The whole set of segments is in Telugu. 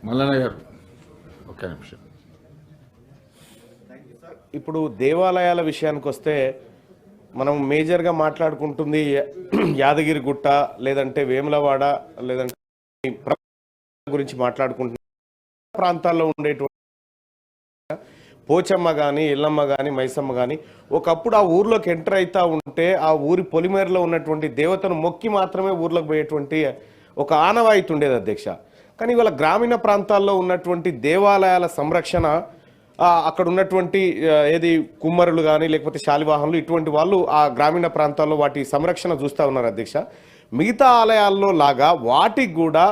మల్లన్న గారు ఒక్క నిమిషం. ఇప్పుడు దేవాలయాల విషయానికి వస్తే మనం మేజర్గా మాట్లాడుకుంటుంది యాదగిరిగుట్ట, లేదంటే వేములవాడ, లేదంటే గురించి మాట్లాడుకుంటున్న ప్రాంతాల్లో ఉండేటువంటి పోచమ్మ కానీ, ఎల్లమ్మ కానీ, మైసమ్మ కానీ ఒకప్పుడు ఆ ఊర్లోకి ఎంటర్ అవుతూ ఉంటే ఆ ఊరి పొలిమేరలో ఉన్నటువంటి దేవతను మొక్కి మాత్రమే ఊర్లోకి పోయేటువంటి ఒక ఆనవాయితీ ఉండేది అధ్యక్ష. కానీ ఇవాళ గ్రామీణ ప్రాంతాల్లో ఉన్నటువంటి దేవాలయాల సంరక్షణ, అక్కడ ఉన్నటువంటి ఏది కుమ్మరులు కానీ లేకపోతే శాలివాహనులు ఇటువంటి వాళ్ళు ఆ గ్రామీణ ప్రాంతాల్లో వాటి సంరక్షణ చూస్తూ ఉన్నారు అధ్యక్ష. మిగతా ఆలయాల్లో లాగా వాటికి కూడా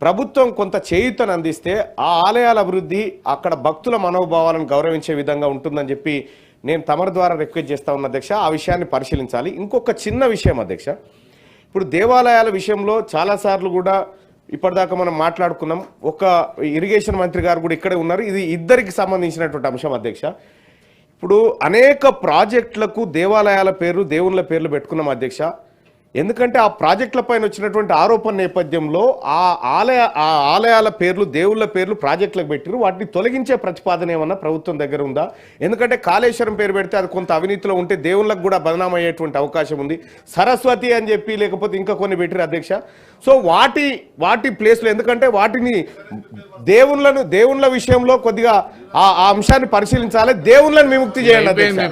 ప్రభుత్వం కొంత చేయూతను అందిస్తే ఆ ఆలయాల అభివృద్ధి అక్కడ భక్తుల మనోభావాలను గౌరవించే విధంగా ఉంటుందని చెప్పి నేను తమరి ద్వారా రిక్వెస్ట్ చేస్తా ఉన్న అధ్యక్ష. ఆ విషయాన్ని పరిశీలించాలి. ఇంకొక చిన్న విషయం అధ్యక్ష, ఇప్పుడు దేవాలయాల విషయంలో చాలాసార్లు కూడా ఇప్పటిదాకా మనం మాట్లాడుకున్నాం. ఒక ఇరిగేషన్ మంత్రి గారు కూడా ఇక్కడే ఉన్నారు. ఇది ఇద్దరికి సంబంధించినటువంటి అంశం అధ్యక్ష. ఇప్పుడు అనేక ప్రాజెక్టులకు దేవాలయాల పేర్లు, దేవుళ్ళ పేర్లు పెట్టుకున్నాం అధ్యక్ష. ఎందుకంటే ఆ ప్రాజెక్టుల పైన వచ్చినటువంటి ఆరోపణ నేపథ్యంలో ఆ ఆలయాల పేర్లు, దేవుళ్ళ పేర్లు ప్రాజెక్టులకు పెట్టిరు. వాటిని తొలగించే ప్రతిపాదన ఏమన్నా ప్రభుత్వం దగ్గర ఉందా? ఎందుకంటే కాళేశ్వరం పేరు పెడితే అది కొంత అవినీతిలో ఉంటే దేవుళ్ళకు కూడా బదనాం అయ్యేటువంటి అవకాశం ఉంది. సరస్వతి అని చెప్పి లేకపోతే ఇంకా కొన్ని పెట్టిరు అధ్యక్ష. సో వాటి ప్లేస్లో, ఎందుకంటే వాటిని దేవుళ్ళ విషయంలో కొద్దిగా ఆ అంశాన్ని పరిశీలించాలి, దేవుళ్ళని విముక్తి చేయాలి అధ్యక్ష.